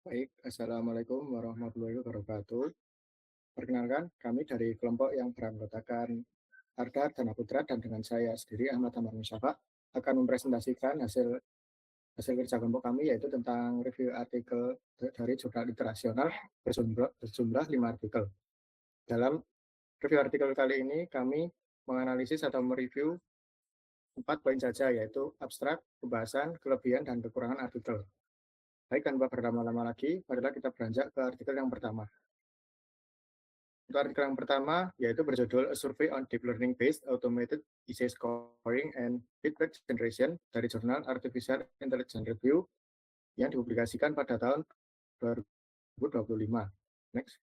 Baik, Assalamualaikum warahmatullahi wabarakatuh. Perkenalkan, kami dari kelompok yang beranggotakan Arda Dana Putra dan dengan saya sendiri Ahmad Amar Musyafa akan mempresentasikan hasil hasil kerja kelompok kami yaitu tentang review artikel dari jurnal internasional berjumlah 5 artikel. Dalam review artikel kali ini kami menganalisis atau mereview 4 poin saja yaitu abstrak, pembahasan, kelebihan, dan kekurangan artikel. Baik, tanpa berlama-lama lagi, marilah kita beranjak ke artikel yang pertama. Untuk artikel yang pertama, yaitu berjudul A Survey on Deep Learning Based Automated Essay Scoring and Feedback Generation dari jurnal Artificial Intelligence Review yang dipublikasikan pada tahun 2025. Next.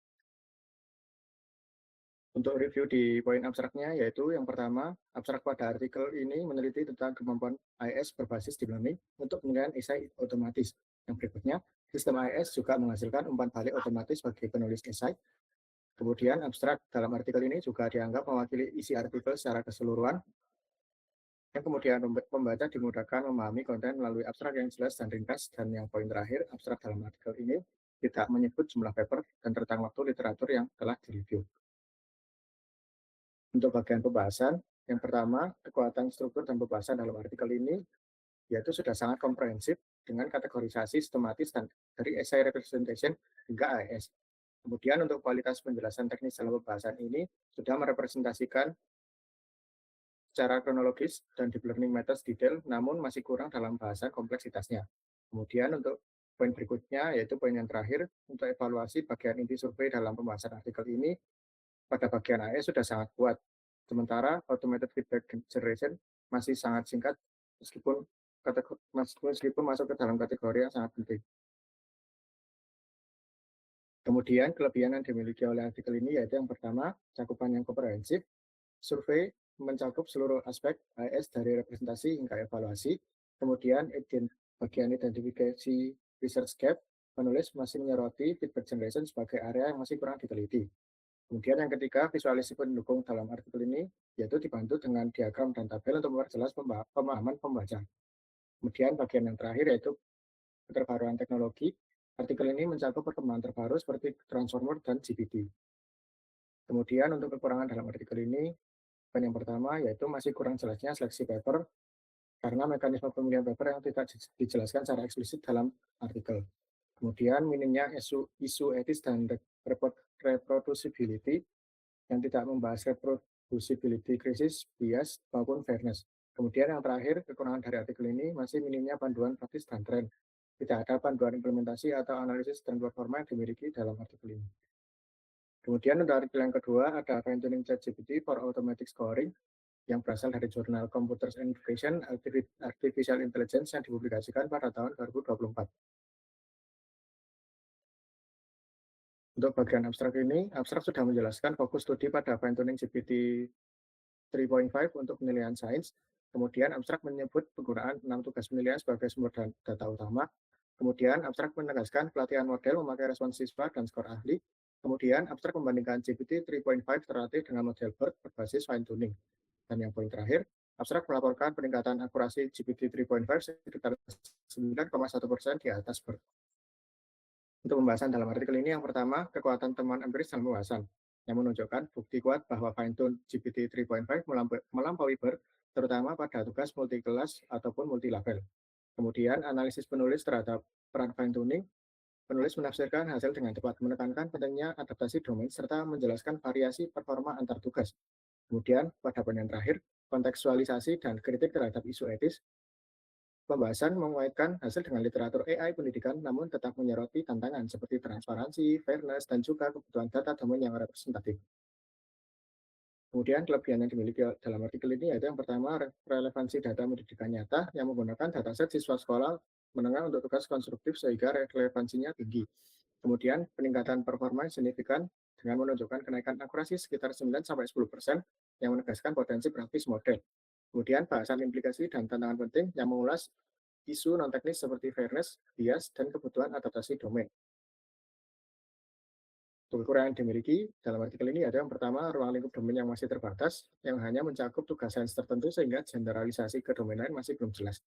Untuk review di poin abstraknya, yaitu yang pertama, abstrak pada artikel ini meneliti tentang kemampuan AIS berbasis deep learning untuk penilaian esai otomatis. Yang berikutnya, sistem AIS juga menghasilkan umpan balik otomatis bagi penulis esai. Kemudian abstrak dalam artikel ini juga dianggap mewakili isi artikel secara keseluruhan, yang kemudian pembaca dimudahkan memahami konten melalui abstrak yang jelas dan ringkas. Dan yang poin terakhir, abstrak dalam artikel ini tidak menyebut jumlah paper dan rentang waktu literatur yang telah direview. Untuk bagian pembahasan, yang pertama, kekuatan struktur dan pembahasan dalam artikel ini yaitu sudah sangat komprehensif dengan kategorisasi sistematis dan dari essay representation hingga AIS. Kemudian untuk kualitas penjelasan teknis dalam pembahasan ini sudah merepresentasikan secara kronologis dan deep learning methods detail, namun masih kurang dalam bahasa kompleksitasnya. Kemudian untuk poin berikutnya, yaitu poin yang terakhir, untuk evaluasi bagian inti survei dalam pembahasan artikel ini, pada bagian AE sudah sangat kuat. Sementara automated feedback generation masih sangat singkat, meskipun masuk ke dalam kategori yang sangat penting. Kemudian kelebihan yang dimiliki oleh artikel ini yaitu yang pertama, cakupan yang komprehensif. Survei mencakup seluruh aspek AS dari representasi hingga evaluasi. Kemudian bagian identifikasi research gap, penulis masih menyoroti feedback generation sebagai area yang masih kurang diteliti. Kemudian yang ketiga, visualisasi pendukung dalam artikel ini yaitu dibantu dengan diagram dan tabel untuk memperjelas pemahaman pembaca. Kemudian bagian yang terakhir yaitu keterbaruan teknologi. Artikel ini mencakup perkembangan terbaru seperti Transformer dan GPT. Kemudian untuk kekurangan dalam artikel ini, poin yang pertama yaitu masih kurang jelasnya seleksi paper karena mekanisme pemilihan paper yang tidak dijelaskan secara eksplisit dalam artikel. Kemudian minimnya isu etis dan reproducibility yang tidak membahas reproducibility krisis, bias, maupun fairness. Kemudian yang terakhir, kekurangan dari artikel ini masih minimnya panduan praktis dan tren. Tidak ada panduan implementasi atau analisis dan performa yang dimiliki dalam artikel ini. Kemudian untuk artikel yang kedua ada fine-tuning ChatGPT for automatic scoring yang berasal dari jurnal Computers and Education Artificial Intelligence yang dipublikasikan pada tahun 2024. Untuk bagian abstrak ini, abstrak sudah menjelaskan fokus studi pada fine-tuning GPT 3.5 untuk penilaian sains. Kemudian abstrak menyebut penggunaan 6 tugas penilaian sebagai sumber data utama. Kemudian abstrak menegaskan pelatihan model memakai respons siswa dan skor ahli. Kemudian abstrak membandingkan GPT 3.5 terlatih dengan model BERT berbasis fine-tuning. Dan yang poin terakhir, abstrak melaporkan peningkatan akurasi GPT 3.5 sekitar 9,1% di atas BERT. Untuk pembahasan dalam artikel ini, yang pertama, kekuatan temuan empiris dalam pembahasan, yang menunjukkan bukti kuat bahwa fine-tune GPT 3.5 melampaui BERT, terutama pada tugas multi-kelas ataupun multi-level. Kemudian, analisis penulis terhadap peran fine-tuning, penulis menafsirkan hasil dengan tepat, menekankan pentingnya adaptasi domain, serta menjelaskan variasi performa antar tugas. Kemudian, pada poin yang terakhir, kontekstualisasi dan kritik terhadap isu etis, pembahasan menguatkan hasil dengan literatur AI pendidikan, namun tetap menyoroti tantangan seperti transparansi, fairness, dan juga kebutuhan data domain yang representatif. Kemudian kelebihan yang dimiliki dalam artikel ini yaitu yang pertama, relevansi data pendidikan nyata yang menggunakan dataset siswa sekolah menengah untuk tugas konstruktif sehingga relevansinya tinggi. Kemudian peningkatan performa signifikan dengan menunjukkan kenaikan akurasi sekitar 9-10% yang menegaskan potensi praktis model. Kemudian bahasan implikasi dan tantangan penting yang mengulas isu non-teknis seperti fairness, bias, dan kebutuhan adaptasi domain. Kekurangan yang dimiliki dalam artikel ini ada yang pertama, ruang lingkup domain yang masih terbatas, yang hanya mencakup tugas sains tertentu sehingga generalisasi ke domain lain masih belum jelas.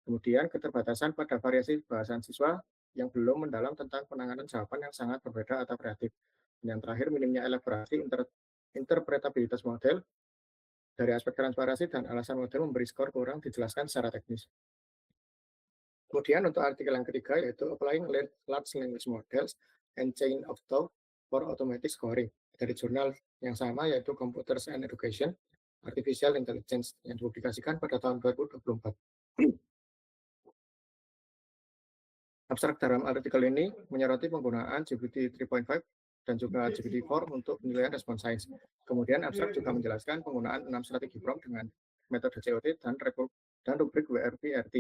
Kemudian keterbatasan pada variasi bahasan siswa yang belum mendalam tentang penanganan jawaban yang sangat berbeda atau kreatif. Dan yang terakhir, minimnya elaborasi interpretabilitas model dari aspek transparansi dan alasan model memberi skor kurang dijelaskan secara teknis. Kemudian untuk artikel yang ketiga yaitu Applying Large Language Models and Chain of Thought for Automatic Scoring dari jurnal yang sama yaitu Computers and Education Artificial Intelligence yang dipublikasikan pada tahun 2024. Abstrak dalam artikel ini menyoroti penggunaan GPT 3.5 dan juga GPT-4 untuk penilaian respon sains. Kemudian abstrak juga menjelaskan penggunaan 6 strategi prompt dengan metode COT dan rubrik WRP-RT.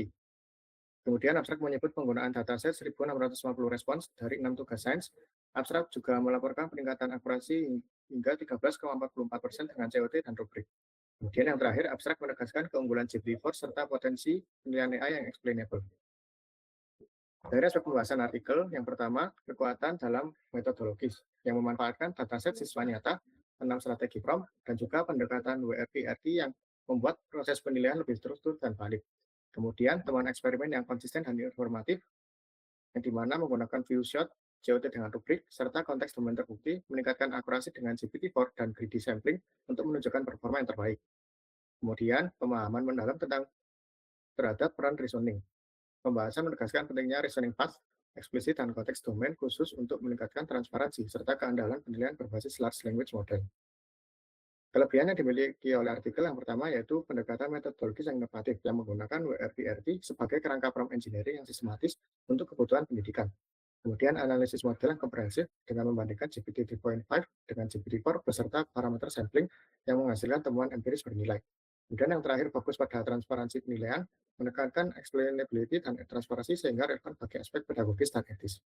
Kemudian abstrak menyebut penggunaan dataset 1.650 respons dari 6 tugas sains. Abstrak juga melaporkan peningkatan akurasi hingga 13,44% dengan COT dan rubrik. Kemudian yang terakhir, abstrak menegaskan keunggulan GPT-4 serta potensi penilaian AI yang explainable. Dari aspek pembahasan artikel, yang pertama, kekuatan dalam metodologis, yang memanfaatkan dataset siswa nyata, 6 strategi prompt, dan juga pendekatan WRP-RT yang membuat proses penilaian lebih terstruktur dan valid. Kemudian, temuan eksperimen yang konsisten dan informatif, yang dimana menggunakan view shot, COT dengan rubrik, serta konteks domain terbukti, meningkatkan akurasi dengan GPT-4 dan greedy sampling untuk menunjukkan performa yang terbaik. Kemudian, pemahaman mendalam terhadap peran reasoning. Pembahasan menegaskan pentingnya reasoning path, eksplisit dan konteks domain khusus untuk meningkatkan transparansi serta keandalan penilaian berbasis large language model. Kelebihan yang dimiliki oleh artikel yang pertama yaitu pendekatan metodologis yang inovatif yang menggunakan WRP-RT sebagai kerangka prompt engineering yang sistematis untuk kebutuhan pendidikan. Kemudian analisis model yang komprehensif dengan membandingkan GPT 3.5 dengan GPT-4 beserta parameter sampling yang menghasilkan temuan empiris bernilai. Kemudian yang terakhir fokus pada transparansi penilaian, menekankan explainability dan transparansi sehingga relevan bagi aspek pedagogis dan etis.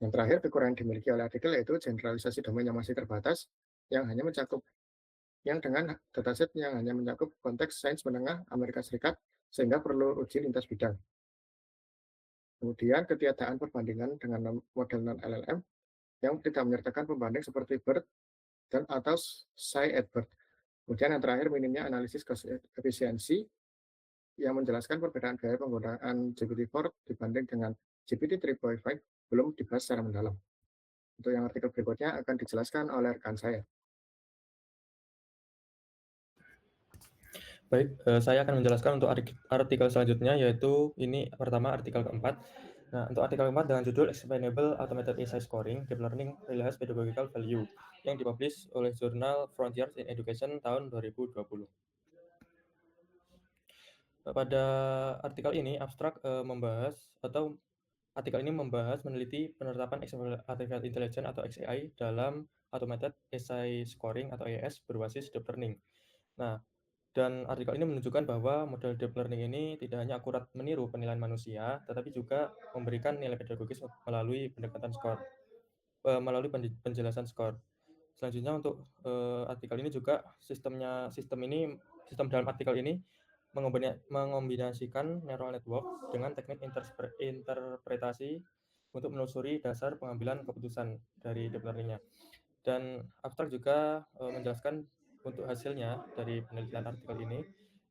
Yang terakhir, kekurangan yang dimiliki oleh artikel yaitu generalisasi domain yang masih terbatas, yang dengan dataset yang hanya mencakup konteks sains menengah Amerika Serikat, sehingga perlu uji lintas bidang. Kemudian ketiadaan perbandingan dengan model non-LLM yang tidak menyertakan pembanding seperti BERT dan atau Sci-Edbert. Kemudian yang terakhir minimnya analisis efisiensi yang menjelaskan perbedaan gaya penggunaan GPT-4 dibanding dengan GPT 3.5 belum dibahas secara mendalam. Untuk yang artikel berikutnya akan dijelaskan oleh rekan saya. Baik, saya akan menjelaskan untuk artikel selanjutnya, yaitu ini pertama artikel keempat. Nah, untuk artikel keempat dengan judul Explainable Automated Essay Scoring, Deep Learning Realizes Pedagogical Value, yang dipublish oleh jurnal Frontiers in Education tahun 2020. Pada artikel ini, abstrak artikel ini membahas meneliti penerapan Artificial Intelligence atau XAI dalam Automated Essay Scoring atau AES berbasis Deep Learning. Nah, dan artikel ini menunjukkan bahwa model deep learning ini tidak hanya akurat meniru penilaian manusia, tetapi juga memberikan nilai pedagogis melalui melalui penjelasan skor. Selanjutnya untuk artikel ini juga sistem dalam artikel ini mengombinasikan neural network dengan teknik interpretasi untuk menelusuri dasar pengambilan keputusan dari deep learning-nya. Dan abstrak juga menjelaskan untuk hasilnya dari penelitian artikel ini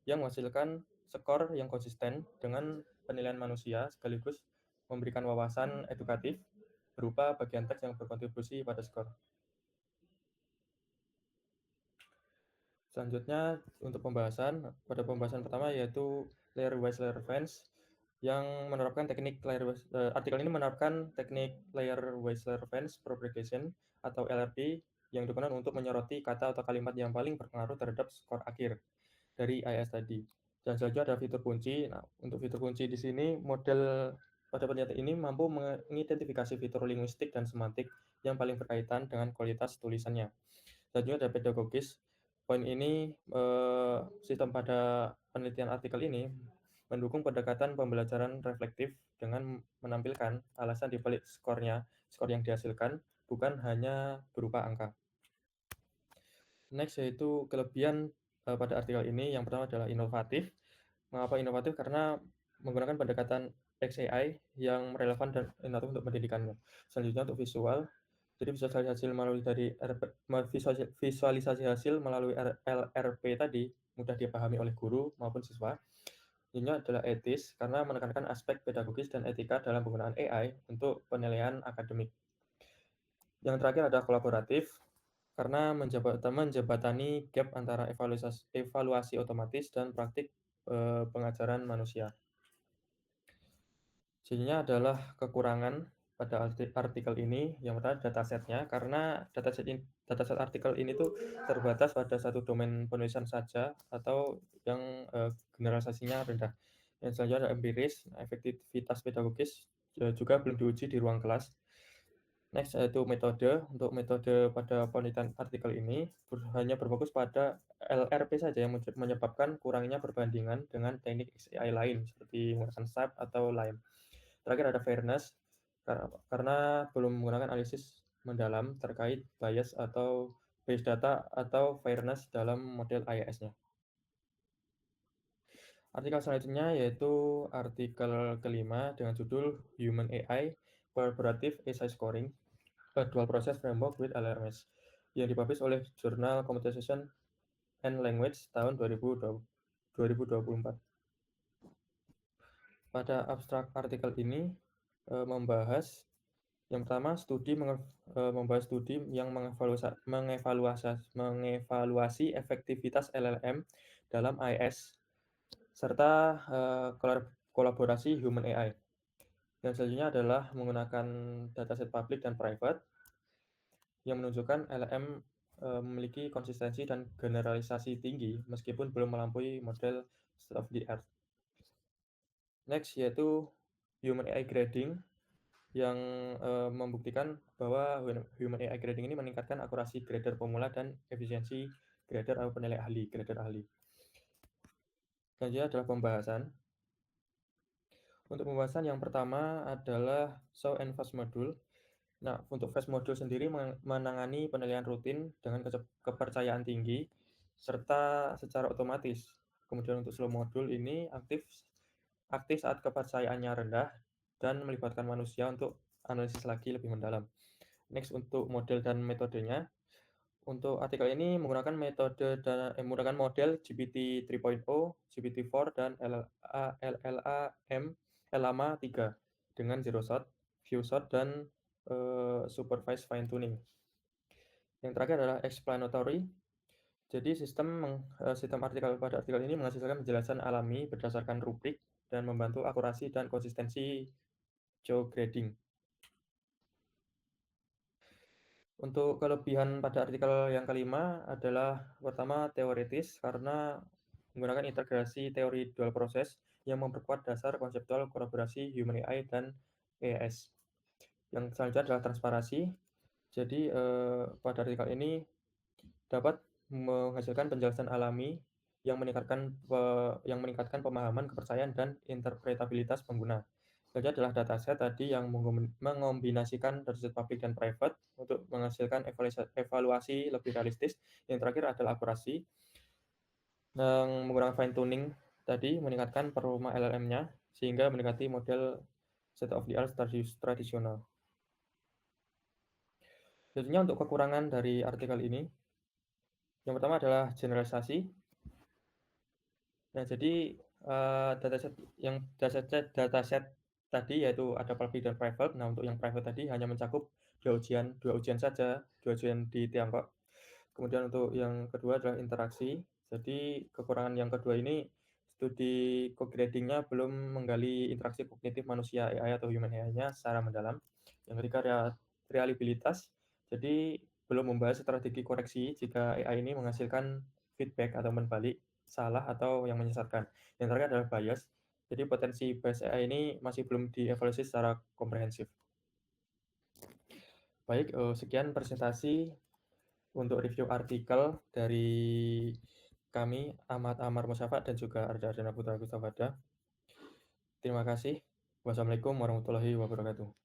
yang menghasilkan skor yang konsisten dengan penilaian manusia sekaligus memberikan wawasan edukatif berupa bagian teks yang berkontribusi pada skor. Selanjutnya untuk pada pembahasan pertama yaitu layer-wise layer fence yang menerapkan artikel ini menerapkan teknik layer-wise layer fence propagation atau LRP yang digunakan untuk menyoroti kata atau kalimat yang paling berpengaruh terhadap skor akhir dari AIS tadi. Dan selanjutnya ada fitur kunci. Nah, untuk fitur kunci di sini model pada penelitian ini mampu mengidentifikasi fitur linguistik dan semantik yang paling berkaitan dengan kualitas tulisannya. Selanjutnya ada pedagogis. Poin ini sistem pada penelitian artikel ini mendukung pendekatan pembelajaran reflektif dengan menampilkan alasan di balik skor yang dihasilkan, bukan hanya berupa angka. Next yaitu kelebihan pada artikel ini, yang pertama adalah inovatif. Mengapa inovatif? Karena menggunakan pendekatan XAI yang relevan dan inovatif untuk pendidikannya. Selanjutnya untuk visual, jadi visualisasi hasil melalui LRP tadi mudah dipahami oleh guru maupun siswa. Ini adalah etis karena menekankan aspek pedagogis dan etika dalam penggunaan AI untuk penilaian akademik. Yang terakhir ada kolaboratif, karena menjembatani gap antara evaluasi otomatis dan praktik pengajaran manusia. Jadinya adalah kekurangan pada artikel ini yang pertama datasetnya, karena dataset artikel ini tuh terbatas pada satu domain penulisan saja atau yang generalisasinya rendah. Yang selanjutnya ada empiris, efektivitas pedagogis juga belum diuji di ruang kelas. Next yaitu metode. Untuk metode pada penelitian artikel ini hanya berfokus pada LRP saja yang menyebabkan kurangnya perbandingan dengan teknik XAI lain seperti menggunakan SAP atau LAME. Terakhir ada fairness, karena belum menggunakan analisis mendalam terkait bias data atau fairness dalam model AIS-nya. Artikel selanjutnya yaitu artikel kelima dengan judul Human AI Collaborative Essay Scoring, a Dual Process Framework with LLMs, yang dipublish oleh Jurnal Computation and Language tahun 2024. Pada abstrak artikel ini membahas yang pertama membahas studi yang mengevaluasi efektivitas LLM dalam AIS serta kolaborasi human AI. Yang selanjutnya adalah menggunakan dataset public dan private yang menunjukkan LLM memiliki konsistensi dan generalisasi tinggi meskipun belum melampaui model state of the art. Next yaitu human AI grading yang membuktikan bahwa human AI grading ini meningkatkan akurasi grader pemula dan efisiensi grader atau penilai grader ahli. Selanjutnya adalah pembahasan. Untuk pembahasan yang pertama adalah show and fast module. Nah, untuk fast module sendiri menangani penilaian rutin dengan kepercayaan tinggi serta secara otomatis. Kemudian untuk slow module ini aktif saat kepercayaannya rendah dan melibatkan manusia untuk analisis lagi lebih mendalam. Next untuk model dan metodenya. Untuk artikel ini menggunakan model GPT 3.0, GPT-4 dan LLaMA 3 dengan zero shot, few shot dan supervised fine tuning. Yang terakhir adalah explanatory. Jadi sistem artikel pada artikel ini menghasilkan penjelasan alami berdasarkan rubrik dan membantu akurasi dan konsistensi geograding. Untuk kelebihan pada artikel yang kelima adalah pertama teoritis karena menggunakan integrasi teori dual proses yang memperkuat dasar konseptual kolaborasi human AI dan AIS. Yang selanjutnya adalah transparansi. Jadi pada artikel ini dapat menghasilkan penjelasan alami yang meningkatkan pemahaman, kepercayaan, dan interpretabilitas pengguna. Selanjutnya adalah dataset tadi yang mengombinasikan dataset public dan private untuk menghasilkan evaluasi lebih realistis. Yang terakhir adalah akurasi yang menggunakan fine tuning tadi meningkatkan performa LLM-nya sehingga mendekati model state of the art tradisional. Selanjutnya untuk kekurangan dari artikel ini, yang pertama adalah generalisasi. Nah, jadi dataset tadi yaitu ada public dan private. Nah, untuk yang private tadi hanya mencakup dua ujian saja, dua ujian di Tiongkok. Kemudian untuk yang kedua adalah interaksi. Jadi kekurangan yang kedua ini studi co-grading-nya belum menggali interaksi kognitif manusia AI atau human AI-nya secara mendalam. Yang ketiga reliabilitas. Jadi belum membahas strategi koreksi jika AI ini menghasilkan feedback atau balik salah atau yang menyesatkan. Yang terakhir adalah bias. Jadi potensi bias AI ini masih belum dievaluasi secara komprehensif. Baik, sekian presentasi untuk review artikel dari kami, Ahmad Amar Musyafat dan juga Arda Ardana Putra Gustafada. Terima kasih. Wassalamualaikum warahmatullahi wabarakatuh.